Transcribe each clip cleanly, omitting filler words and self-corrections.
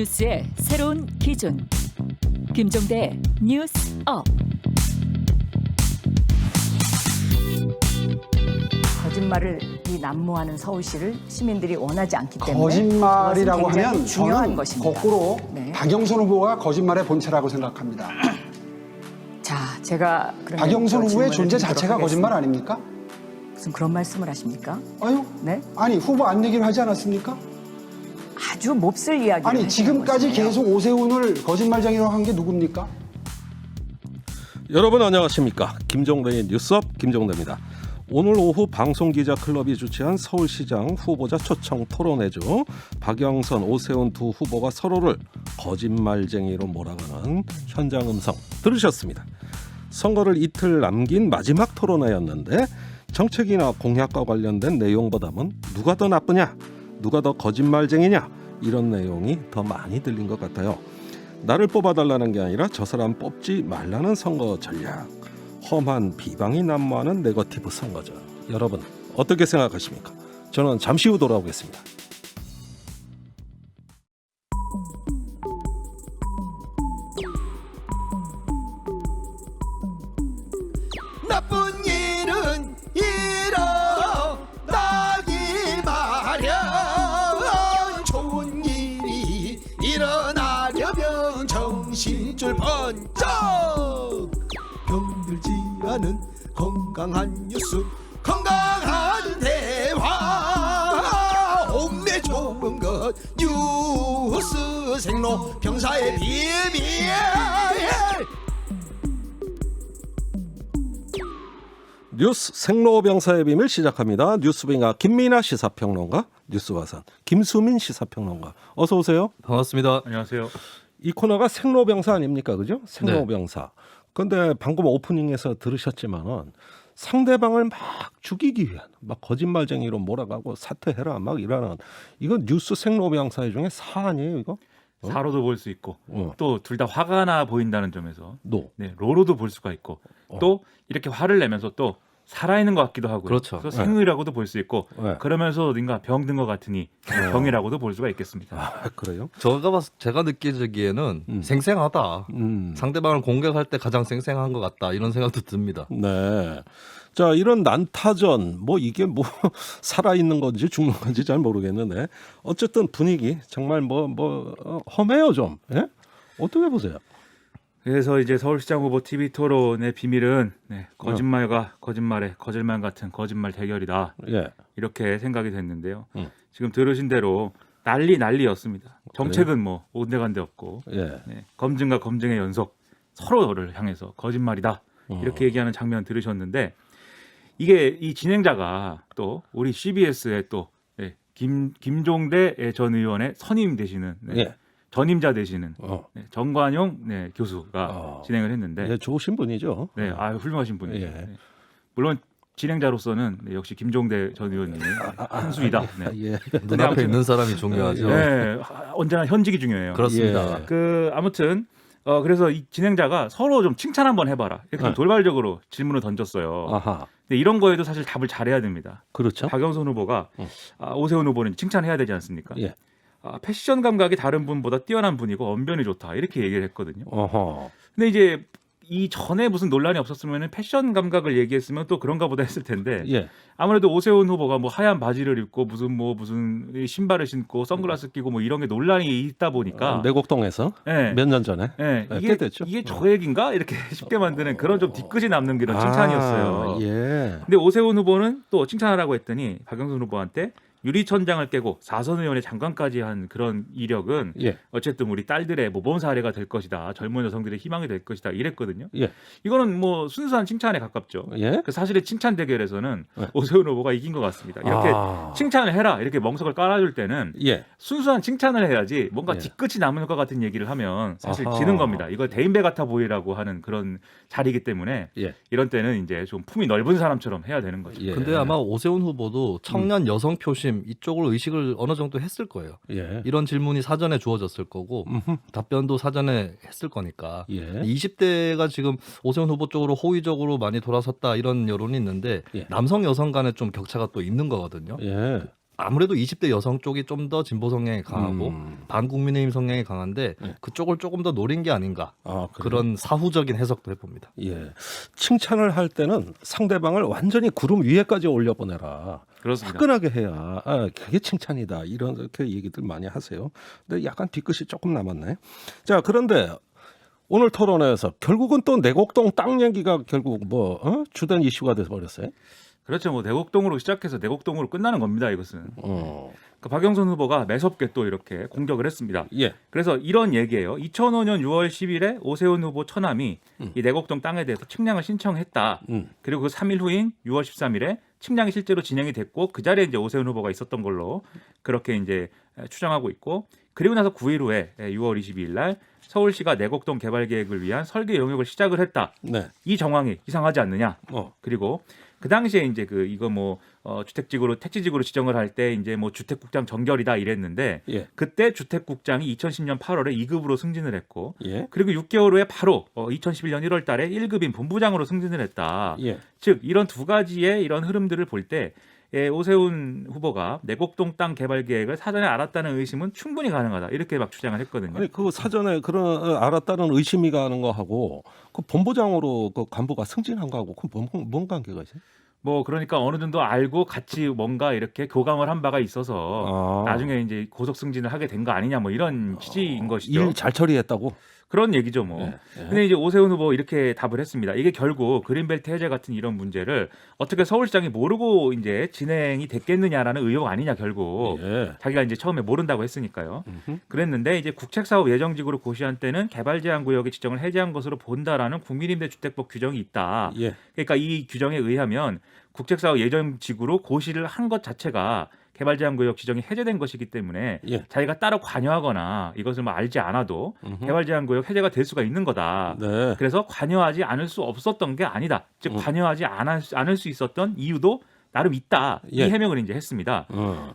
뉴스의 새로운 기준. 김종대 뉴스업. 거짓말을 난무하는 서울시를 시민들이 원하지 않기 때문에 거짓말이라고 그것은 굉장히 하면 중요한 저는 것입니다. 거꾸로 네. 박영선 후보가 거짓말의 본체라고 생각합니다. 자, 제가 그러면 박영선 또 후보의 질문을 존재 드리도록 자체가 거짓말 하겠습니다. 아닙니까? 무슨 그런 말씀을 하십니까? 아유, 네? 아니 후보 안 내기로 하지 않았습니까? 아주 몹쓸 이야기를 아니 하시는 지금까지 것이네요. 계속 오세훈을 거짓말쟁이로 한 게 누굽니까? 여러분 안녕하십니까? 김종대의 뉴스업 김종대입니다. 오늘 오후 방송기자클럽이 주최한 서울시장 후보자 초청 토론회죠. 박영선, 오세훈 두 후보가 서로를 거짓말쟁이로 몰아가는 현장 음성 들으셨습니다. 선거를 이틀 남긴 마지막 토론회였는데 정책이나 공약과 관련된 내용보다는 누가 더 나쁘냐, 누가 더 거짓말쟁이냐 이런 내용이 더 많이 들린 것 같아요. 나를 뽑아달라는 게 아니라 저 사람 뽑지 말라는 선거 전략. 험한 비방이 난무하는 네거티브 선거죠. 여러분 어떻게 생각하십니까? 저는 잠시 후 돌아오겠습니다. 나쁜 일은 일어나기 마련. 좋은 일이 일어나려면 정신줄 번쩍. 병들지 않은 건강한 뉴스, 건강한 대화. 옥내 좋은 것 뉴스 생로 병사의 비밀. 뉴스 생로병사의 비밀 시작합니다. 뉴스빙아 김민아 시사평론가, 뉴스화산 김수민 시사평론가 어서 오세요. 반갑습니다. 안녕하세요. 이 코너가 생로병사 아닙니까? 그죠? 생로병사. 그런데 방금 오프닝에서 들으셨지만은 상대방을 막 죽이기 위한 막 거짓말쟁이로 몰아가고 사퇴해라 막 이러는 이건 뉴스 생로병사 중에 사 아니에요 이거? 사로도 볼 수 있고 어. 또 둘 다 화가 나 보인다는 점에서 너. 네, 로로도 볼 수가 있고 또 이렇게 화를 내면서 또 살아있는 것 같기도 하고요. 그렇죠. 그래서 생의라고도 볼 수 있고 네. 그러면서 어딘가 병든 것 같으니 병이라고도 볼 수가 있겠습니다. 아, 그래요? 제가 느끼기에는 생생하다. 상대방을 공격할 때 가장 생생한 것 같다. 이런 생각도 듭니다. 네. 자, 이런 난타전 뭐 이게 뭐 살아 있는 건지 죽는 건지 잘 모르겠는데 어쨌든 분위기 정말 험해요 좀. 예? 어떻게 보세요? 그래서 이제 서울시장 후보 TV 토론의 비밀은 거짓말과 거짓말의 거짓말 같은 거짓말 대결이다. 예. 이렇게 생각이 됐는데요. 지금 들으신 대로 난리였습니다. 정책은 뭐 온데간데 없고 예. 검증과 검증의 연속, 서로를 향해서 거짓말이다 이렇게 얘기하는 장면 들으셨는데 이게 이 진행자가 또 우리 CBS의 또 김종대 전 의원의 선임 되시는 예. 전임자 되시는 정관용 교수가 어. 진행을 했는데 예, 좋으신 분이죠. 훌륭하신 분이죠. 예. 물론 진행자로서는 역시 김종대 전 의원님이 한 수이다. 네. 예. 눈앞에 아무튼- 있는 사람이 중요하죠. 네, 언제나 현직이 중요해요. 그렇습니다. 예. 아무튼 그래서 이 진행자가 서로 좀 칭찬 한번 해봐라. 이렇게 좀 돌발적으로 질문을 던졌어요. 아하. 근데 이런 거에도 사실 답을 잘해야 됩니다. 그렇죠. 박영선 후보가 오세훈 후보는 칭찬해야 되지 않습니까? 예. 패션 감각이 다른 분보다 뛰어난 분이고 언변이 좋다 이렇게 얘기를 했거든요. 어허. 근데 이제 이 전에 무슨 논란이 없었으면 패션 감각을 얘기했으면 또 그런가 보다 했을 텐데 예. 아무래도 오세훈 후보가 뭐 하얀 바지를 입고 무슨 신발을 신고 선글라스 끼고 뭐 이런 게 논란이 있다 보니까 내곡동에서 네. 몇 년 전에 네, 꽤 이게 됐죠. 저 얘기인가 이렇게 쉽게 만드는 그런 좀 뒤끝이 남는 그런 칭찬이었어요. 예. 근데 오세훈 후보는 또 칭찬하라고 했더니 박영선 후보한테 유리천장을 깨고 4선 의원의 장관까지 한 그런 이력은 예. 어쨌든 우리 딸들의 모범 사례가 될 것이다. 젊은 여성들의 희망이 될 것이다. 이랬거든요. 예. 이거는 뭐 순수한 칭찬에 가깝죠. 예. 그 사실의 칭찬 대결에서는 네. 오세훈 후보가 이긴 것 같습니다. 이렇게 칭찬을 해라. 이렇게 멍석을 깔아줄 때는 예. 순수한 칭찬을 해야지 뭔가 예. 뒤끝이 남을 것 같은 얘기를 하면 사실 아하. 지는 겁니다. 이거 대인배 같아 보이라고 하는 그런 자리이기 때문에 예. 이런 때는 이제 좀 품이 넓은 사람처럼 해야 되는 거죠. 예. 근데 아마 오세훈 후보도 청년 여성 표심 이쪽을 의식을 어느 정도 했을 거예요. 예. 이런 질문이 사전에 주어졌을 거고 답변도 사전에 했을 거니까. 예. 20대가 지금 오세훈 후보 쪽으로 호의적으로 많이 돌아섰다 이런 여론이 있는데 예. 남성 여성 간에 좀 격차가 또 있는 거거든요. 예. 아무래도 20대 여성 쪽이 좀 더 진보 성향이 강하고 반국민의힘 성향이 강한데 네. 그쪽을 조금 더 노린 게 아닌가 그래요? 그런 사후적인 해석도 해봅니다. 예. 칭찬을 할 때는 상대방을 완전히 구름 위에까지 올려보내라. 그렇습니다. 화끈하게 해야 그게 칭찬이다. 이렇게 얘기들 많이 하세요. 근데 약간 뒤끝이 조금 남았네. 자, 그런데 오늘 토론회에서 결국은 또 내곡동 땅 얘기가 결국 주된 이슈가 돼서 버렸어요. 그렇죠. 뭐 내곡동으로 시작해서 내곡동으로 끝나는 겁니다. 이것은. 그 박영선 후보가 매섭게 또 이렇게 공격을 했습니다. 예. 그래서 이런 얘기예요. 2005년 6월 10일에 오세훈 후보 처남이 이 내곡동 땅에 대해서 측량을 신청했다. 그리고 그 3일 후인 6월 13일에 측량이 실제로 진행이 됐고 그 자리에 이제 오세훈 후보가 있었던 걸로 그렇게 이제 추정하고 있고 그리고 나서 9일 후에 6월 22일 날 서울시가 내곡동 개발 계획을 위한 설계 용역을 시작을 했다. 네. 이 정황이 이상하지 않느냐. 그리고 그 당시에 이제 이거 주택지구로 택지지구로 지정을 할 때 이제 주택국장 정결이다 이랬는데 예. 그때 주택국장이 2010년 8월에 2급으로 승진을 했고 예. 그리고 6개월 후에 바로 2011년 1월달에 1급인 본부장으로 승진을 했다. 예. 즉 이런 두 가지의 이런 흐름들을 볼 때 오세훈 후보가 내곡동 땅 개발 계획을 사전에 알았다는 의심은 충분히 가능하다 이렇게 막 주장을 했거든요. 아니 그 사전에 그런 알았다는 의심이 가는 거하고 그 본부장으로 그 간부가 승진한 거하고 그 뭔 관계가 있어요? 그러니까 어느 정도 알고 같이 뭔가 이렇게 교감을 한 바가 있어서 나중에 이제 고속 승진을 하게 된 거 아니냐 이런 취지인 것이죠. 일 잘 처리했다고? 그런 얘기죠 예. 근데 이제 오세훈 후보 이렇게 답을 했습니다. 이게 결국 그린벨트 해제 같은 이런 문제를 어떻게 서울시장이 모르고 이제 진행이 됐겠느냐라는 의혹 아니냐 결국. 예. 자기가 이제 처음에 모른다고 했으니까요. 그랬는데 이제 국책사업 예정지구로 고시한 때는 개발제한구역의 지정을 해제한 것으로 본다라는 국민임대주택법 규정이 있다. 예. 그러니까 이 규정에 의하면 국책사업 예정지구로 고시를 한 것 자체가 개발제한구역 지정이 해제된 것이기 때문에 예. 자기가 따로 관여하거나 이것을 알지 않아도 개발제한구역 해제가 될 수가 있는 거다. 네. 그래서 관여하지 않을 수 없었던 게 아니다. 즉 관여하지 않을 수 있었던 이유도 나름 있다. 예. 이 해명을 이제 했습니다.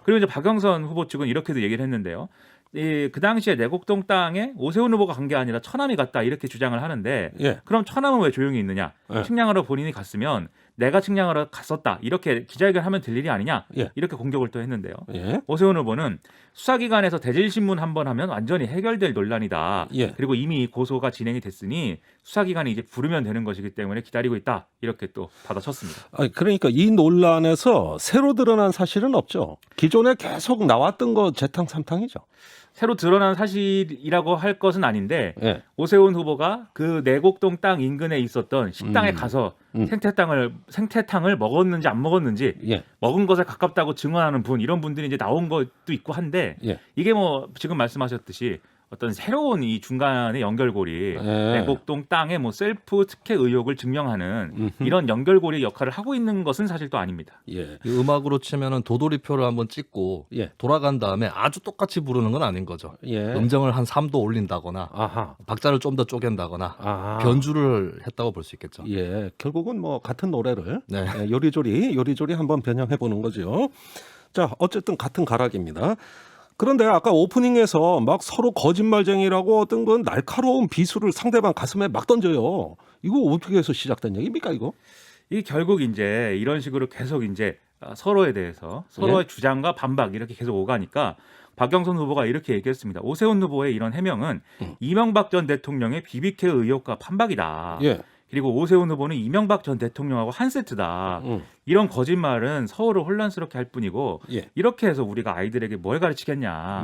그리고 이제 박영선 후보 측은 이렇게도 얘기를 했는데요. 그 당시에 내곡동 땅에 오세훈 후보가 간 게 아니라 처남이 갔다 이렇게 주장을 하는데 예. 그럼 처남은 왜 조용히 있느냐? 예. 측량하러 본인이 갔으면 내가 측량하러 갔었다 이렇게 기자회견하면 될 일이 아니냐? 예. 이렇게 공격을 또 했는데요. 예. 오세훈 후보는 수사기관에서 대질신문 한 번 하면 완전히 해결될 논란이다. 예. 그리고 이미 고소가 진행이 됐으니 수사기관이 이제 부르면 되는 것이기 때문에 기다리고 있다. 이렇게 또 받아쳤습니다. 그러니까 이 논란에서 새로 드러난 사실은 없죠. 기존에 계속 나왔던 거 재탕삼탕이죠. 새로 드러난 사실이라고 할 것은 아닌데 예. 오세훈 후보가 그 내곡동 땅 인근에 있었던 식당에 가서 생태탕을 먹었는지 안 먹었는지 예. 먹은 것에 가깝다고 증언하는 분 이런 분들이 이제 나온 것도 있고 한데 예. 이게 지금 말씀하셨듯이 어떤 새로운 이 중간의 연결고리 내곡동 땅의 셀프 특혜 의혹을 증명하는 이런 연결고리 역할을 하고 있는 것은 사실 또 아닙니다. 예. 이 음악으로 치면은 도돌이표를 한번 찍고 예. 돌아간 다음에 아주 똑같이 부르는 건 아닌 거죠. 예. 음정을 한 3도 올린다거나 아하. 박자를 좀 더 쪼갠다거나 아하. 변주를 했다고 볼 수 있겠죠. 예. 결국은 같은 노래를 네. 요리조리 한번 변형해 보는 거죠. 자, 어쨌든 같은 가락입니다. 그런데 아까 오프닝에서 막 서로 거짓말쟁이라고 어떤 건 날카로운 비수를 상대방 가슴에 막 던져요. 이거 어떻게 해서 시작된 얘기입니까, 이거? 이 결국 이제 이런 식으로 계속 이제 서로에 대해서 서로의 주장과 반박 이렇게 계속 오가니까 박영선 후보가 이렇게 얘기했습니다. 오세훈 후보의 이런 해명은 이명박 전 대통령의 BBK 의혹과 반박이다. 예. 그리고 오세훈 후보는 이명박 전 대통령하고 한 세트다. 이런 거짓말은 서울을 혼란스럽게 할 뿐이고 예. 이렇게 해서 우리가 아이들에게 뭘 가르치겠냐.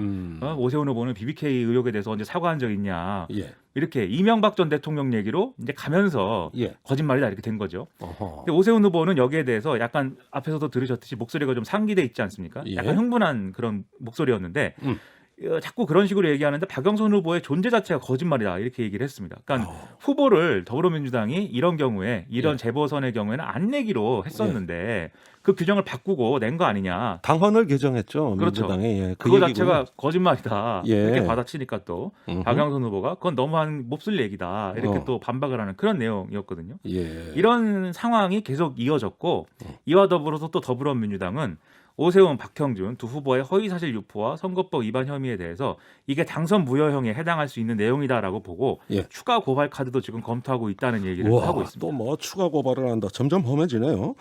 오세훈 후보는 BBK 의혹에 대해서 언제 사과한 적 있냐. 예. 이렇게 이명박 전 대통령 얘기로 이제 가면서 예. 거짓말이다 이렇게 된 거죠. 어허. 근데 오세훈 후보는 여기에 대해서 약간 앞에서도 들으셨듯이 목소리가 좀 상기돼 있지 않습니까? 예. 약간 흥분한 그런 목소리였는데 자꾸 그런 식으로 얘기하는데 박영선 후보의 존재 자체가 거짓말이다 이렇게 얘기를 했습니다. 그러니까 후보를 더불어민주당이 이런 경우에 이런 예. 재보선의 경우에는 안 내기로 했었는데 그 규정을 바꾸고 낸 거 아니냐. 당헌을 개정했죠. 그렇죠. 민주당이. 예. 그거 얘기군요. 자체가 거짓말이다. 예. 이렇게 받아치니까 또 박영선 후보가 그건 너무한 몹쓸 얘기다. 이렇게 또 반박을 하는 그런 내용이었거든요. 예. 이런 상황이 계속 이어졌고 이와 더불어서 또 더불어민주당은 오세훈, 박형준 두 후보의 허위사실 유포와 선거법 위반 혐의에 대해서 이게 당선 무효형에 해당할 수 있는 내용이다라고 보고 예. 추가 고발 카드도 지금 검토하고 있다는 얘기를 우와, 하고 있습니다. 또 추가 고발을 한다. 점점 험해지네요.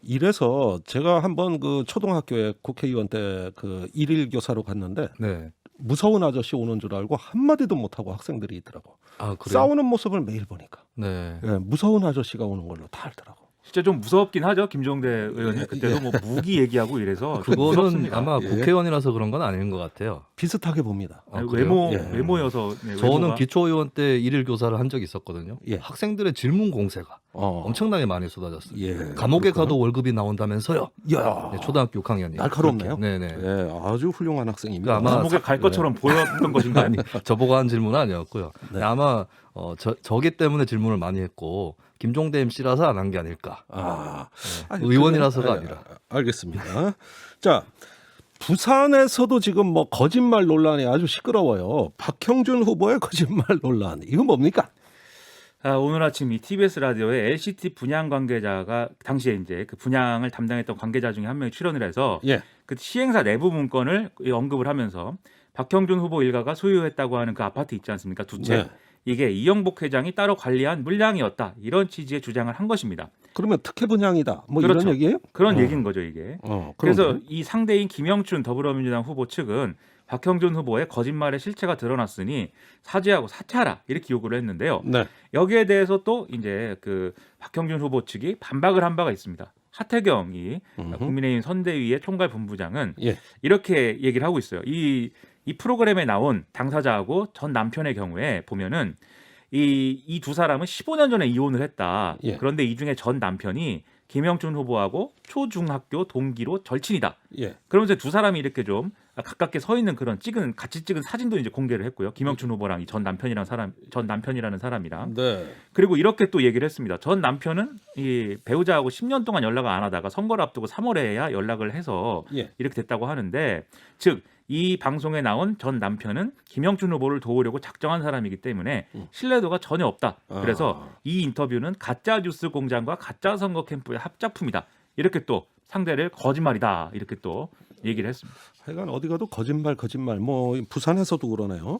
이래서 제가 한번 그 초등학교에 국회의원 때 그 일일 교사로 갔는데 네. 무서운 아저씨 오는 줄 알고 한마디도 못하고 학생들이 있더라고. 아, 그래요? 싸우는 모습을 매일 보니까. 네. 예, 무서운 아저씨가 오는 걸로 다 알더라고. 진짜 좀 무섭긴 하죠, 김종대 의원님. 그때도 뭐 무기 얘기하고 이래서 좀 그거는 무섭습니다. 아마 예. 국회의원이라서 그런 건 아닌 것 같아요. 비슷하게 봅니다. 아, 그래요? 외모여서 네, 저는 외모가. 기초의원 때 일일 교사를 한 적이 있었거든요. 예. 학생들의 질문 공세가 엄청나게 많이 쏟아졌어요. 예, 감옥에 그렇구나. 가도 월급이 나온다면서요. 야, 네, 초등학교 6학년이 날카롭네요. 네네. 예, 아주 훌륭한 학생입니다. 그러니까 아마 감옥에 갈 것처럼 보였던 것인가? 아니 저보고 한 질문은 아니었고요. 네. 아마 저기 때문에 질문을 많이 했고 김종대 MC라서 안 한 게 아닐까. 아니, 의원이라서가 그래, 아니라. 알겠습니다. 자, 부산에서도 지금 뭐 거짓말 논란이 아주 시끄러워요. 박형준 후보의 거짓말 논란. 이건 뭡니까? 오늘 아침 이 TBS 라디오에 LCT 분양 관계자가 당시에 이제 그 분양을 담당했던 관계자 중에 한 명이 출연을 해서 예. 그 시행사 내부 문건을 언급을 하면서 박형준 후보 일가가 소유했다고 하는 그 아파트 있지 않습니까? 두 채. 네. 이게 이영복 회장이 따로 관리한 물량이었다. 이런 취지의 주장을 한 것입니다. 그러면 특혜 분양이다. 뭐 그렇죠. 이런 얘기예요? 그런 얘기인 거죠, 이게. 그래서 그래서 이 상대인 김영춘 더불어민주당 후보 측은 박형준 후보의 거짓말의 실체가 드러났으니 사죄하고 사퇴하라 이렇게 요구를 했는데요. 네. 여기에 대해서 또 이제 그 박형준 후보 측이 반박을 한 바가 있습니다. 하태경이 국민의힘 선대위의 총괄본부장은 예. 이렇게 얘기를 하고 있어요. 이 프로그램에 나온 당사자하고 전 남편의 경우에 보면은 이 두 사람은 15년 전에 이혼을 했다. 예. 그런데 이 중에 전 남편이 김영춘 후보하고 초중학교 동기로 절친이다. 예. 그러면서 두 사람이 이렇게 좀 가깝게 서 있는 그런 같이 찍은 사진도 이제 공개를 했고요. 김영춘 후보랑 이 전 남편이라는 사람이랑. 네. 그리고 이렇게 또 얘기를 했습니다. 전 남편은 이 배우자하고 10년 동안 연락을 안 하다가 선거를 앞두고 3월에야 연락을 해서 예. 이렇게 됐다고 하는데, 즉 이 방송에 나온 전 남편은 김영춘 후보를 도우려고 작정한 사람이기 때문에 신뢰도가 전혀 없다. 그래서 이 인터뷰는 가짜 뉴스 공장과 가짜 선거 캠프의 합작품이다. 이렇게 또 상대를 거짓말이다. 이렇게 또 얘기를 했습니다. 하여간 어디 가도 거짓말. 뭐 부산에서도 그러네요.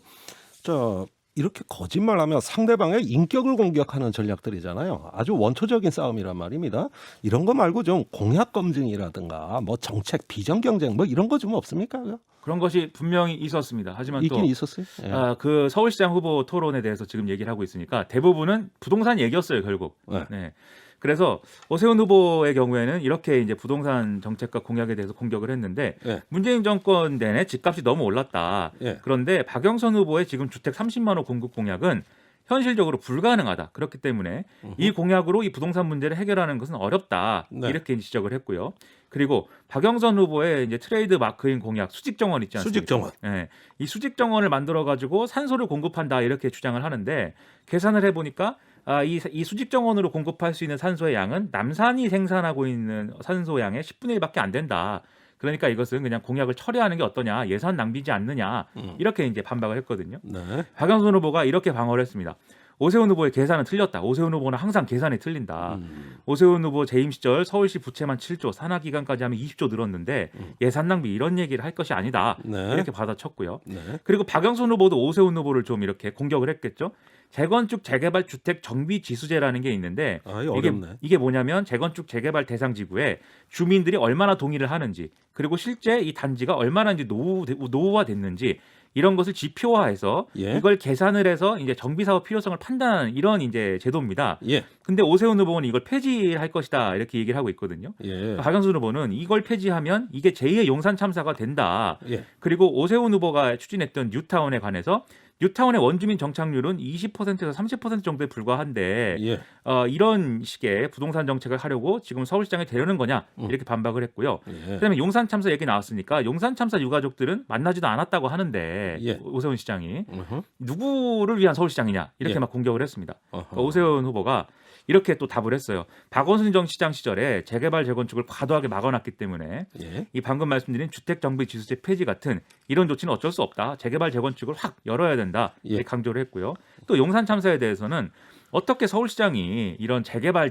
자, 이렇게 거짓말하면 상대방의 인격을 공격하는 전략들이잖아요. 아주 원초적인 싸움이란 말입니다. 이런 거 말고 좀 공약 검증이라든가 뭐 정책 비전 경쟁 뭐 이런 거 좀 없습니까? 그런 것이 분명히 있었습니다. 하지만 있긴 또 있었어요. 예. 그 서울시장 후보 토론에 대해서 지금 얘기를 하고 있으니까 대부분은 부동산 얘기였어요, 결국. 네. 네. 그래서 오세훈 후보의 경우에는 이렇게 이제 부동산 정책과 공약에 대해서 공격을 했는데 예. 문재인 정권 내내 집값이 너무 올랐다. 예. 그런데 박영선 후보의 지금 주택 30만 호 공급 공약은 현실적으로 불가능하다. 그렇기 때문에 이 공약으로 이 부동산 문제를 해결하는 것은 어렵다. 네. 이렇게 지적을 했고요. 그리고 박영선 후보의 이제 트레이드 마크인 공약 수직 정원 있지 않습니까? 수직 정원. 네. 이 수직 정원을 만들어 가지고 산소를 공급한다 이렇게 주장을 하는데 계산을 해 보니까 이 수직 정원으로 공급할 수 있는 산소의 양은 남산이 생산하고 있는 산소 양의 10분의 1밖에 안 된다. 그러니까 이것은 그냥 공약을 철회하는 게 어떠냐, 예산 낭비지 않느냐 이렇게 이제 반박을 했거든요. 네. 박영선 후보가 이렇게 방어를 했습니다. 오세훈 후보의 계산은 틀렸다. 오세훈 후보는 항상 계산이 틀린다. 오세훈 후보 재임 시절 서울시 부채만 7조, 산하 기간까지 하면 20조 늘었는데 예산 낭비 이런 얘기를 할 것이 아니다. 네. 이렇게 받아쳤고요. 네. 그리고 박영선 후보도 오세훈 후보를 좀 이렇게 공격을 했겠죠. 재건축 재개발 주택 정비 지수제라는 게 있는데 이거 어렵네. 이게 뭐냐면 재건축 재개발 대상 지구에 주민들이 얼마나 동의를 하는지, 그리고 실제 이 단지가 얼마나 이제 노후화됐는지 이런 것을 지표화해서 예. 이걸 계산을 해서 이제 정비 사업 필요성을 판단하는 이런 이제 제도입니다. 예. 근데 오세훈 후보는 이걸 폐지할 것이다 이렇게 얘기를 하고 있거든요. 예. 박영선 후보는 이걸 폐지하면 이게 제2의 용산 참사가 된다. 예. 그리고 오세훈 후보가 추진했던 뉴타운에 관해서 뉴타운의 원주민 정착률은 20%에서 30% 정도에 불과한데 예. 이런 식의 부동산 정책을 하려고 지금 서울시장에 되려는 거냐 이렇게 반박을 했고요. 예. 그다음에 용산 참사 얘기 나왔으니까 용산 참사 유가족들은 만나지도 않았다고 하는데 예. 오세훈 시장이 어허. 누구를 위한 서울시장이냐 이렇게 예. 막 공격을 했습니다. 어허. 그러니까 오세훈 후보가 이렇게 또 답을 했어요. 박원순 전 시장 시절에 재개발 재건축을 과도하게 막아놨기 때문에 예. 이 방금 말씀드린 주택정비지수제 폐지 같은 이런 조치는 어쩔 수 없다. 재개발 재건축을 확 열어야 된다. 이렇게 예. 강조를 했고요. 또 용산 참사에 대해서는 어떻게 서울시장이 이런 재개발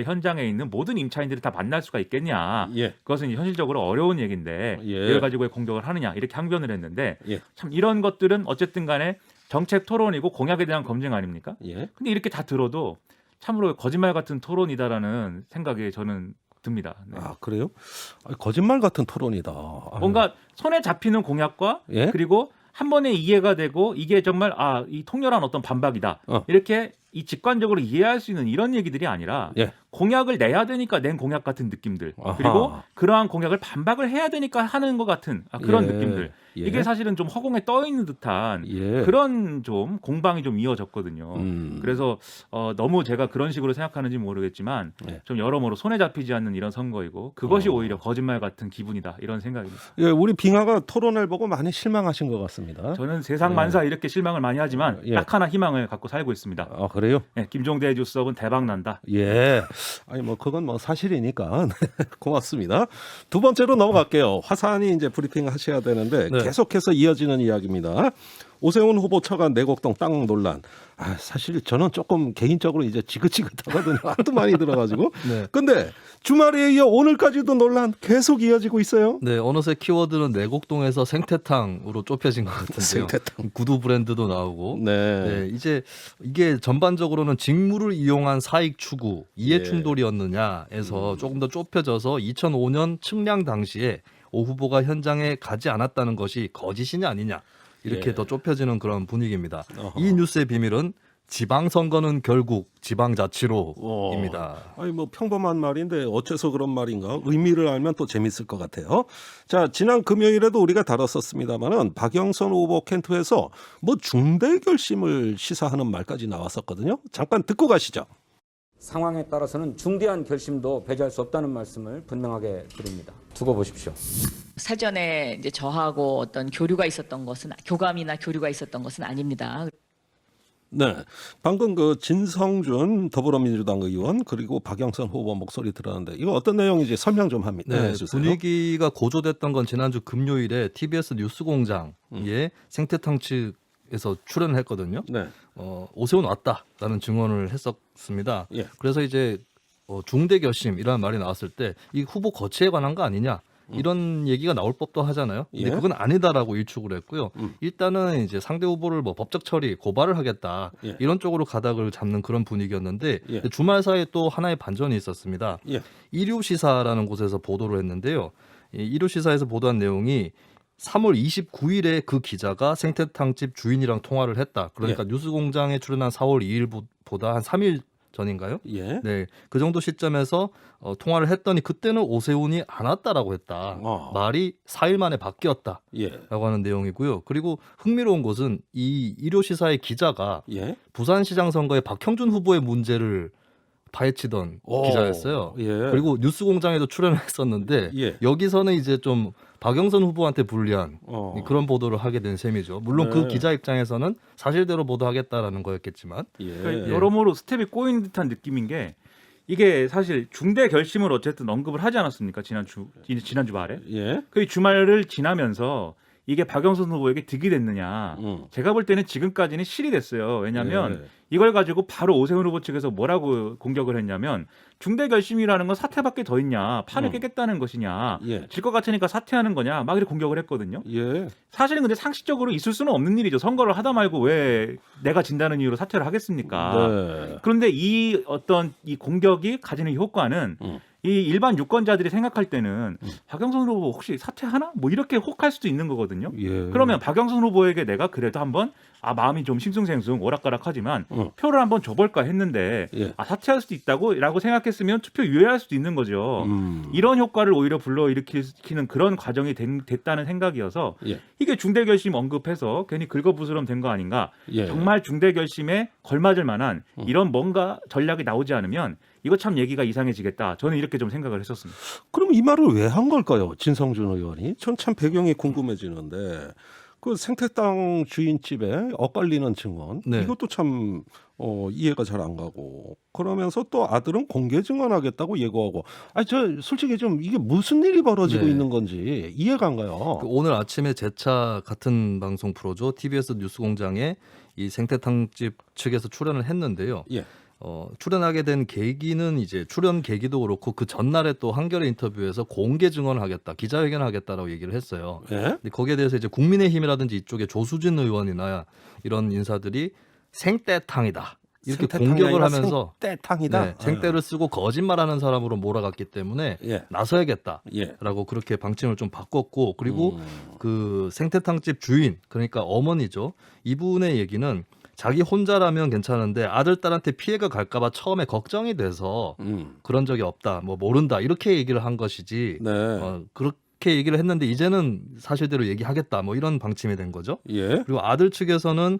현장에 있는 모든 임차인들을 다 만날 수가 있겠냐. 예. 그것은 이제 현실적으로 어려운 얘기인데 예. 이걸 가지고 공격을 하느냐 이렇게 항변을 했는데 예. 참 이런 것들은 어쨌든 간에 정책 토론이고 공약에 대한 검증 아닙니까? 예. 근데 이렇게 다 들어도 참으로 거짓말 같은 토론이다라는 생각에 저는 듭니다. 네. 아 그래요? 거짓말 같은 토론이다. 뭔가 손에 잡히는 공약과 예? 그리고 한 번에 이해가 되고 이게 정말 이 통렬한 어떤 반박이다. 이렇게 이 직관적으로 이해할 수 있는 이런 얘기들이 아니라 예. 공약을 내야 되니까 낸 공약 같은 느낌들 아하. 그리고 그러한 공약을 반박을 해야 되니까 하는 것 같은 그런 예. 느낌들 예. 이게 사실은 좀 허공에 떠 있는 듯한 예. 그런 좀 공방이 좀 이어졌거든요. 그래서 너무 제가 그런 식으로 생각하는지 모르겠지만 예. 좀 여러모로 손에 잡히지 않는 이런 선거이고 그것이 오히려 거짓말 같은 기분이다 이런 생각입니다. 예, 우리 빙하가 토론을 보고 많이 실망하신 것 같습니다. 저는 세상 만사 이렇게 실망을 많이 하지만 예. 딱 하나 희망을 갖고 살고 있습니다. 아 그래요? 네, 김종대 뉴스업은 대박 난다. 예. 아니 뭐 그건 뭐 사실이니까 고맙습니다. 두 번째로 넘어갈게요. 화산이 이제 브리핑 하셔야 되는데 네. 계속해서 이어지는 이야기입니다. 오세훈 후보 처간 내곡동 땅 논란. 사실 저는 조금 개인적으로 이제 지긋지긋하거든요. 하도 많이 들어가지고. 네. 근데 주말에 이어 오늘까지도 논란 계속 이어지고 있어요. 네, 어느새 키워드는 내곡동에서 생태탕으로 좁혀진 것 같은데요. 생태탕. 구두 브랜드도 나오고. 네. 네, 이제 이게 전반적으로는 직무를 이용한 사익 추구, 이해 예. 충돌이었느냐에서 조금 더 좁혀져서 2005년 측량 당시에 오 후보가 현장에 가지 않았다는 것이 거짓이냐 아니냐 이렇게 예. 더 좁혀지는 그런 분위기입니다. 어허. 이 뉴스의 비밀은 지방선거는 결국 지방자치로입니다. 아니 뭐 평범한 말인데 어째서 그런 말인가? 의미를 알면 또 재밌을 것 같아요. 자, 지난 금요일에도 우리가 다뤘었습니다만은 박영선 후보 캠프에서 뭐 중대 결심을 시사하는 말까지 나왔었거든요. 잠깐 듣고 가시죠. 상황에 따라서는 중대한 결심도 배제할 수 없다는 말씀을 분명하게 드립니다. 두고 보십시오. 사전에 이제 저하고 어떤 교류가 있었던 것은 교감이나 교류가 있었던 것은 아닙니다. 네, 방금 그 진성준 더불어민주당 의원 그리고 박영선 후보 목소리 들었는데 이거 어떤 내용인지 설명 좀 네, 해주세요. 분위기가 고조됐던 건 지난주 금요일에 TBS 뉴스공장에 생태탕 측에서 출연을 했거든요. 네, 오세훈 왔다라는 증언을 했었습니다. 예. 그래서 이제 중대 결심이라는 말이 나왔을 때 이 후보 거취에 관한 거 아니냐 이런 얘기가 나올 법도 하잖아요. 근데 예. 그건 아니다라고 일축을 했고요. 일단은 이제 상대 후보를 뭐 법적 처리, 고발을 하겠다 예. 이런 쪽으로 가닥을 잡는 그런 분위기였는데 예. 주말 사이에 또 하나의 반전이 있었습니다. 예. 일요시사라는 곳에서 보도를 했는데요. 이 일요시사에서 보도한 내용이 3월 29일에 그 기자가 생태탕집 주인이랑 통화를 했다. 그러니까 뉴스공장에 출연한 4월 2일보다 한 3일 전인가요? 예. 네, 그 정도 시점에서 통화를 했더니 그때는 오세훈이 안 왔다라고 했다. 말이 4일 만에 바뀌었다라고 예. 하는 내용이고요. 그리고 흥미로운 것은 이 일요시사의 기자가 예. 부산시장 선거에 박형준 후보의 문제를 파헤치던 기자였어요. 예. 그리고 뉴스공장에도 출연을 했었는데 예. 여기서는 이제 좀 박영선 후보한테 불리한 그런 보도를 하게 된 셈이죠. 물론 네. 그 기자 입장에서는 사실대로 보도하겠다라는 거였겠지만 예. 그러니까 여러모로 스텝이 꼬인 듯한 느낌인 게 이게 사실 중대 결심을 어쨌든 언급을 하지 않았습니까? 지난주 말에. 예. 그 주말을 지나면서 이게 박영선 후보에게 득이 됐느냐. 제가 볼 때는 지금까지는 실이 됐어요. 왜냐하면 이걸 가지고 바로 오세훈 후보 측에서 뭐라고 공격을 했냐면 중대 결심이라는 건 사퇴밖에 더 있냐. 판을 깨겠다는 것이냐. 예. 질 것 같으니까 사퇴하는 거냐. 막 이렇게 공격을 했거든요. 예. 사실은 근데 상식적으로 있을 수는 없는 일이죠. 선거를 하다 말고 왜 내가 진다는 이유로 사퇴를 하겠습니까? 네. 그런데 이 어떤 이 공격이 가지는 효과는 이 일반 유권자들이 생각할 때는 박영선 후보 혹시 사퇴하나? 뭐 이렇게 혹할 수도 있는 거거든요. 예. 그러면 박영선 후보에게 내가 그래도 한번 마음이 좀 싱숭생숭 오락가락하지만 표를 한번 줘볼까 했는데 예. 사퇴할 수도 있다고라고 생각했으면 투표 유예할 수도 있는 거죠. 이런 효과를 오히려 불러일으키는 그런 과정이 됐다는 생각이어서 예. 이게 중대결심 언급해서 괜히 긁어부스럼 된 거 아닌가. 예. 정말 중대결심에 걸맞을 만한 이런 뭔가 전략이 나오지 않으면 이거 참 얘기가 이상해지겠다. 저는 이렇게 좀 생각을 했었습니다. 그럼 이 말을 왜 한 걸까요? 진성준 의원이. 전 참 배경이 궁금해지는데 그 생태땅 주인집에 엇갈리는 증언 네. 이것도 참 이해가 잘 안 가고 그러면서 또 아들은 공개 증언하겠다고 예고하고 저 솔직히 좀 이게 무슨 일이 벌어지고 네. 있는 건지 이해가 안 가요. 오늘 아침에 제차 같은 방송 프로죠. TBS 뉴스공장에 이 생태탕집 측에서 출연을 했는데요. 예. 출연하게 된 계기는 이제 출연 계기도 그렇고 그 전날에 또 한겨레 인터뷰에서 공개 증언을 하겠다, 기자회견을 하겠다라고 얘기를 했어요. 예? 근데 거기에 대해서 이제 국민의힘이라든지 이쪽에 조수진 의원이나 이런 인사들이 생떼탕이다. 이렇게 생태탕이 공격을 아니라 하면서 생떼탕이다. 네, 생떼를 쓰고 거짓말하는 사람으로 몰아갔기 때문에 예. 나서야겠다라고 예. 그렇게 방침을 좀 바꿨고 그리고 그 생태탕집 주인 그러니까 어머니죠. 이분의 얘기는 자기 혼자라면 괜찮은데 아들 딸한테 피해가 갈까봐 처음에 걱정이 돼서 그런 적이 없다, 뭐 모른다 이렇게 얘기를 한 것이지. 네. 그렇게 얘기를 했는데 이제는 사실대로 얘기하겠다, 뭐 이런 방침이 된 거죠. 예. 그리고 아들 측에서는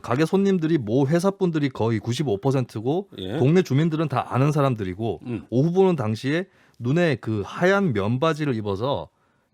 가게 손님들이 모 회사 분들이 거의 95%고 예. 동네 주민들은 다 아는 사람들이고 오 후보는 당시에 눈에 그 하얀 면바지를 입어서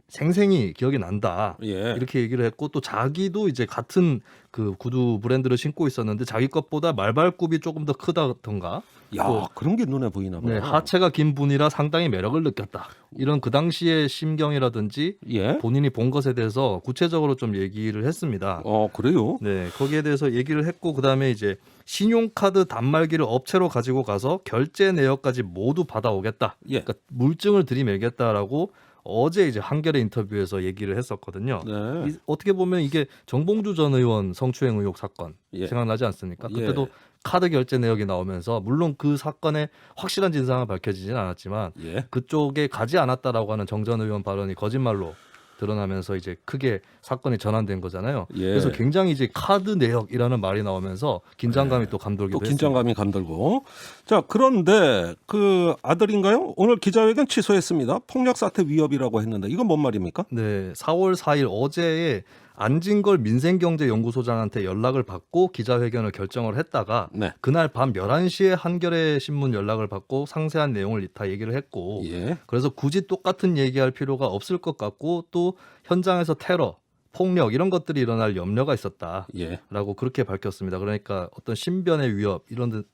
생생히 기억이 난다. 예. 이렇게 얘기를 했고 또 자기도 이제 같은 그 구두 브랜드를 신고 있었는데 자기 것보다 말발굽이 조금 더 크다던가. 야, 또 그런 게 눈에 보이나 봐요. 네, 하체가 긴 분이라 상당히 매력을 느꼈다. 이런 그 당시의 심경이라든지 예. 본인이 본 것에 대해서 구체적으로 좀 얘기를 했습니다. 그래요? 네, 거기에 대해서 얘기를 했고 그다음에 이제 신용카드 단말기를 업체로 가지고 가서 결제 내역까지 모두 받아오겠다. 예. 그러니까 물증을 들이밀겠다라고 어제 이제 한겨레 인터뷰에서 얘기를 했었거든요. 네. 어떻게 보면 이게 정봉주 전 의원 성추행 의혹 사건 예. 생각나지 않습니까? 예. 그때도 카드 결제 내역이 나오면서 물론 그 사건의 확실한 진상은 밝혀지진 않았지만 예. 그쪽에 가지 않았다라고 하는 정 전 의원 발언이 거짓말로 드러나면서 이제 크게 사건이 전환된 거잖아요. 예. 그래서 굉장히 이제 카드 내역이라는 말이 나오면서 긴장감이 또 감돌기도 또 했습니다. 긴장감이 감돌고. 자, 그런데 그 아들인가요? 오늘 기자회견 취소했습니다. 폭력 사태 위협이라고 했는데 이건 뭔 말입니까? 네, 4월 4일 어제에 안진걸 민생경제연구소장한테 연락을 받고 기자회견을 결정을 했다가 네. 그날 밤 11시에 한겨레 신문 연락을 받고 상세한 내용을 다 얘기를 했고 예. 그래서 굳이 똑같은 얘기할 필요가 없을 것 같고 또 현장에서 테러, 폭력 이런 것들이 일어날 염려가 있었다라고 예. 그렇게 밝혔습니다. 그러니까 어떤 신변의 위협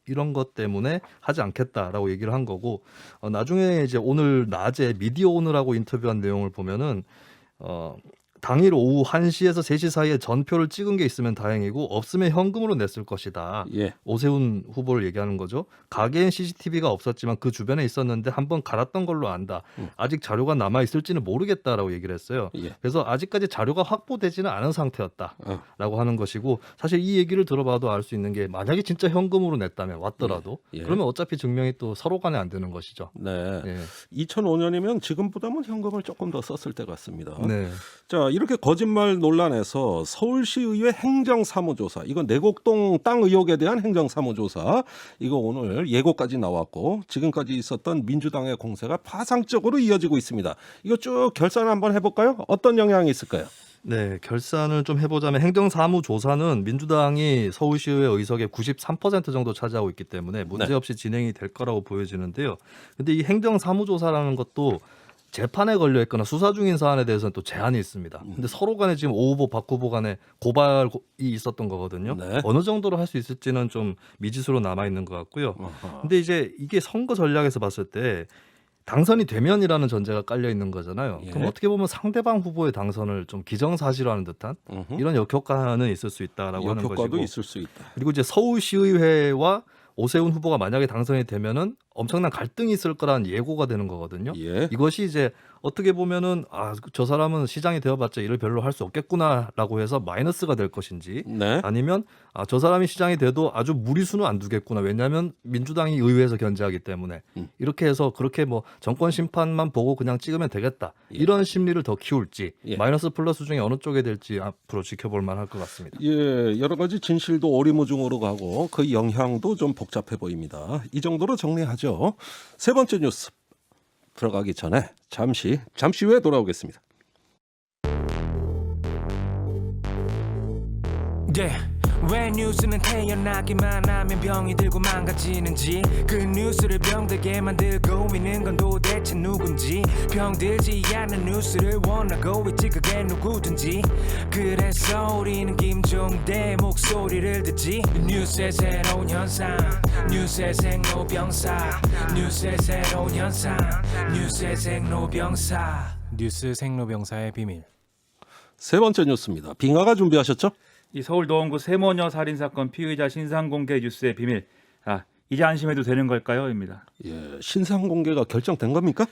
이런 것 때문에 하지 않겠다라고 얘기를 한 거고 나중에 이제 오늘 낮에 미디어 오늘하고 인터뷰한 내용을 보면은 당일 오후 1시에서 3시 사이에 전표를 찍은 게 있으면 다행이고 없으면 현금으로 냈을 것이다. 예. 오세훈 후보를 얘기하는 거죠. 가게엔 CCTV가 없었지만 그 주변에 있었는데 한번 갈았던 걸로 안다. 아직 자료가 남아 있을지는 모르겠다라고 얘기를 했어요. 예. 그래서 아직까지 자료가 확보되지는 않은 상태였다라고 하는 것이고 사실 이 얘기를 들어봐도 알 수 있는 게 만약에 진짜 현금으로 냈다면 왔더라도 예. 그러면 어차피 증명이 또 서로 간에 안 되는 것이죠. 네. 네. 2005년이면 지금보다는 현금을 조금 더 썼을 때 같습니다. 네. 자, 이렇게 거짓말 논란에서 서울시의회 행정사무조사, 이건 내곡동 땅 의혹에 대한 행정사무조사, 이거 오늘 예고까지 나왔고 지금까지 있었던 민주당의 공세가 파상적으로 이어지고 있습니다. 이거 쭉 결산 한번 해볼까요? 어떤 영향이 있을까요? 네, 결산을 좀 해보자면 행정사무조사는 민주당이 서울시의회 의석의 93% 정도 차지하고 있기 때문에 문제없이 진행이 될 거라고 보여지는데요. 근데 이 행정사무조사라는 것도 재판에 걸려 있거나 수사 중인 사안에 대해서는 또 제한이 있습니다. 근데 서로 간에 지금 오 후보, 박 후보 간에 고발이 있었던 거거든요. 네. 어느 정도로 할 수 있을지는 좀 미지수로 남아 있는 것 같고요. 근데 이제 이게 선거 전략에서 봤을 때 당선이 되면이라는 전제가 깔려 있는 거잖아요. 예. 그럼 어떻게 보면 상대방 후보의 당선을 좀 기정사실화하는 듯한 이런 역효과는 있을 수 있다라고 하는 역효과도 것이고. 있을 수 있다. 그리고 이제 서울시의회와 오세훈 후보가 만약에 당선이 되면은 엄청난 갈등이 있을 거라는 예고가 되는 거거든요. 예. 이것이 이제 어떻게 보면은 저 사람은 시장이 되어봤자 일을 별로 할 수 없겠구나라고 해서 마이너스가 될 것인지 네. 아니면 저 사람이 시장이 돼도 아주 무리수는 안 두겠구나. 왜냐하면 민주당이 의회에서 견제하기 때문에 이렇게 해서 그렇게 뭐 정권 심판만 보고 그냥 찍으면 되겠다. 이런 심리를 더 키울지 예. 마이너스 플러스 중에 어느 쪽에 될지 앞으로 지켜볼 만할 것 같습니다. 예, 여러 가지 진실도 오리무중으로 가고 그 영향도 좀 복잡해 보입니다. 이 정도로 정리하죠. 세 번째 뉴스 들어가기 전에 잠시 후에 돌아오겠습니다. 왜 뉴스는 태어나기만 하면 병이 들고 망가지는지 그 뉴스를 병들게 만들고 있는 건 도대체 누군지 병들지 않는 뉴스를 원하고 있지 그게 누구든지 그래서 우리는 김종대 목소리를 듣지 뉴스의 새로운 현상 뉴스의 생로병사 뉴스의 새로운 현상 뉴스의 생로병사 뉴스 생로병사의 비밀. 세 번째 뉴스입니다. 빙하가 준비하셨죠? 이 서울 노원구 세모녀 살인 사건 피의자 신상 공개 뉴스의 비밀. 이제 안심해도 되는 걸까요?입니다. 예, 신상 공개가 결정된 겁니까?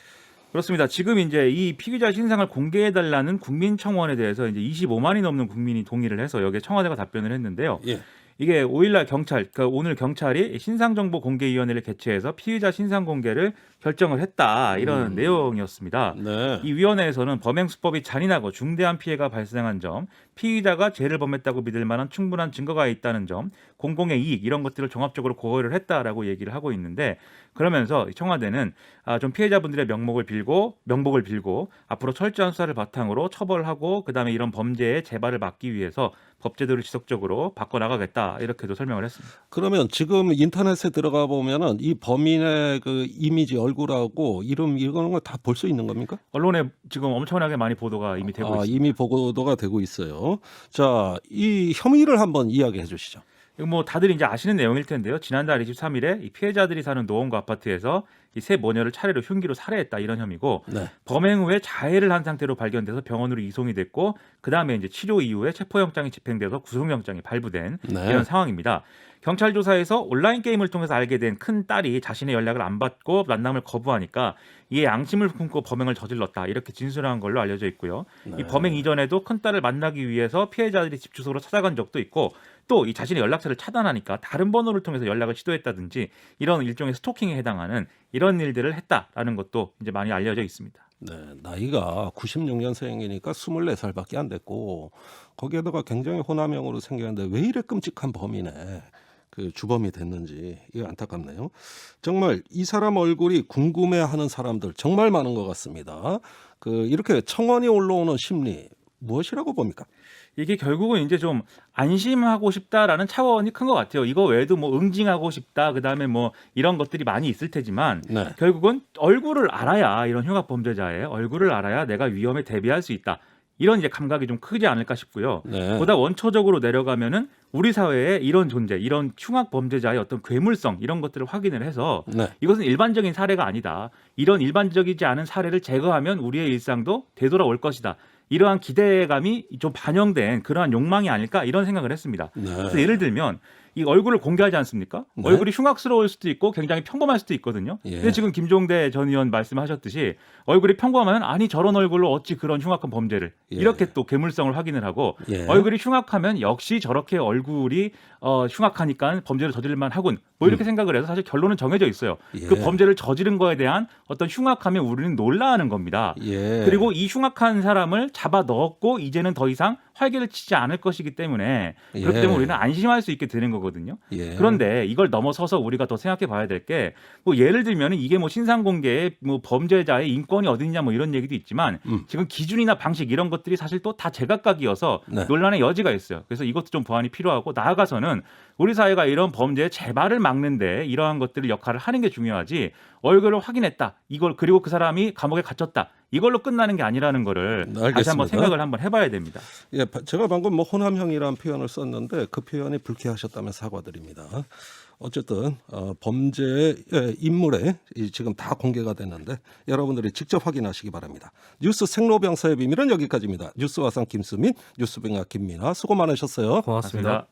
그렇습니다. 지금 이제 이 피의자 신상을 공개해달라는 국민청원에 대해서 이제 25만이 넘는 국민이 동의를 해서 여기에 청와대가 답변을 했는데요. 예. 이게 5일날 경찰, 그러니까 오늘 경찰이 신상정보공개위원회를 개최해서 피의자 신상 공개를 결정을 했다 이런 내용이었습니다. 네. 이 위원회에서는 범행 수법이 잔인하고 중대한 피해가 발생한 점, 피의자가 죄를 범했다고 믿을 만한 충분한 증거가 있다는 점, 공공의 이익 이런 것들을 종합적으로 고려를 했다라고 얘기를 하고 있는데 그러면서 청와대는 좀 피해자분들의 명복을 빌고 앞으로 철저한 수사를 바탕으로 처벌하고 그다음에 이런 범죄의 재발을 막기 위해서 법제도를 지속적으로 바꿔나가겠다 이렇게도 설명을 했습니다. 그러면 지금 인터넷에 들어가 보면은 이 범인의 그 이미지, 얼굴하고 이름 이런 걸 다 볼 수 있는 겁니까? 언론에 지금 엄청나게 많이 보도가 이미 되고 있습니다. 이미 보도가 되고 있어요. 자, 이 혐의를 한번 이야기해 주시죠. 이거 뭐 다들 이제 아시는 내용일 텐데요. 지난달 23일에 이 피해자들이 사는 노원구 아파트에서 이 세 모녀를 차례로 흉기로 살해했다 이런 혐의고 네. 범행 후에 자해를 한 상태로 발견돼서 병원으로 이송이 됐고 그 다음에 이제 치료 이후에 체포영장이 집행돼서 구속영장이 발부된 네. 이런 상황입니다. 경찰 조사에서 온라인 게임을 통해서 알게 된 큰 딸이 자신의 연락을 안 받고 만남을 거부하니까 이에 양심을 품고 범행을 저질렀다 이렇게 진술한 걸로 알려져 있고요. 네. 이 범행 이전에도 큰 딸을 만나기 위해서 피해자들이 집 주소로 찾아간 적도 있고 또 이 자신의 연락처를 차단하니까 다른 번호를 통해서 연락을 시도했다든지 이런 일종의 스토킹에 해당하는 이런 일들을 했다라는 것도 이제 많이 알려져 있습니다. 네, 나이가 96년생이니까 24살밖에 안 됐고 거기에다가 굉장히 호남형으로 생겼는데 왜 이래 끔찍한 범인에 그 주범이 됐는지 이게 안타깝네요. 정말 이 사람 얼굴이 궁금해하는 사람들 정말 많은 것 같습니다. 그 이렇게 청원이 올라오는 심리 무엇이라고 봅니까? 이게 결국은 이제 좀 안심하고 싶다라는 차원이 큰 것 같아요. 이거 외에도 뭐 응징하고 싶다, 그다음에 뭐 이런 것들이 많이 있을 테지만 네. 결국은 얼굴을 알아야 이런 흉악 범죄자의 얼굴을 알아야 내가 위험에 대비할 수 있다. 이런 이제 감각이 좀 크지 않을까 싶고요. 네. 보다 원초적으로 내려가면은 우리 사회에 이런 존재, 이런 흉악 범죄자의 어떤 괴물성 이런 것들을 확인을 해서 네. 이것은 일반적인 사례가 아니다. 이런 일반적이지 않은 사례를 제거하면 우리의 일상도 되돌아올 것이다. 이러한 기대감이 좀 반영된 그러한 욕망이 아닐까 이런 생각을 했습니다. 네. 그래서 예를 들면 이 얼굴을 공개하지 않습니까? 네. 얼굴이 흉악스러울 수도 있고 굉장히 평범할 수도 있거든요. 예. 근데 지금 김종대 전 의원 말씀하셨듯이 얼굴이 평범하면 아니 저런 얼굴로 어찌 그런 흉악한 범죄를 예. 이렇게 또 괴물성을 확인을 하고 예. 얼굴이 흉악하면 역시 저렇게 얼굴이 흉악하니까 범죄를 저지를 만하군 뭐 이렇게 생각을 해서 사실 결론은 정해져 있어요. 예. 그 범죄를 저지른 거에 대한 어떤 흉악함에 우리는 놀라하는 겁니다. 예. 그리고 이 흉악한 사람을 잡아 넣었고 이제는 더 이상 활개를 치지 않을 것이기 때문에 그렇기 예. 때문에 우리는 안심할 수 있게 되는 거거든요. 예. 그런데 이걸 넘어서서 우리가 더 생각해 봐야 될 게 뭐 예를 들면 이게 뭐 신상공개의 뭐 범죄자의 인권이 어디냐 뭐 이런 얘기도 있지만 지금 기준이나 방식 이런 것들이 사실 또 다 제각각이어서 네. 논란의 여지가 있어요. 그래서 이것도 좀 보완이 필요하고 나아가서는 우리 사회가 이런 범죄의 재발을 막는데 이러한 것들을 역할을 하는 게 중요하지 얼굴을 확인했다. 이걸 그리고 그 사람이 감옥에 갇혔다. 이걸로 끝나는 게 아니라는 거를 다시 알겠습니다. 한번 생각을 한번 해봐야 됩니다. 예, 제가 방금 뭐 호남형이라는 표현을 썼는데 그 표현이 불쾌하셨다면 사과드립니다. 어쨌든 범죄의 인물에 지금 다 공개가 됐는데 여러분들이 직접 확인하시기 바랍니다. 뉴스 생로병사의 비밀은 여기까지입니다. 뉴스 화상 김수민, 뉴스병야 김민아 수고 많으셨어요. 고맙습니다. 맞습니다.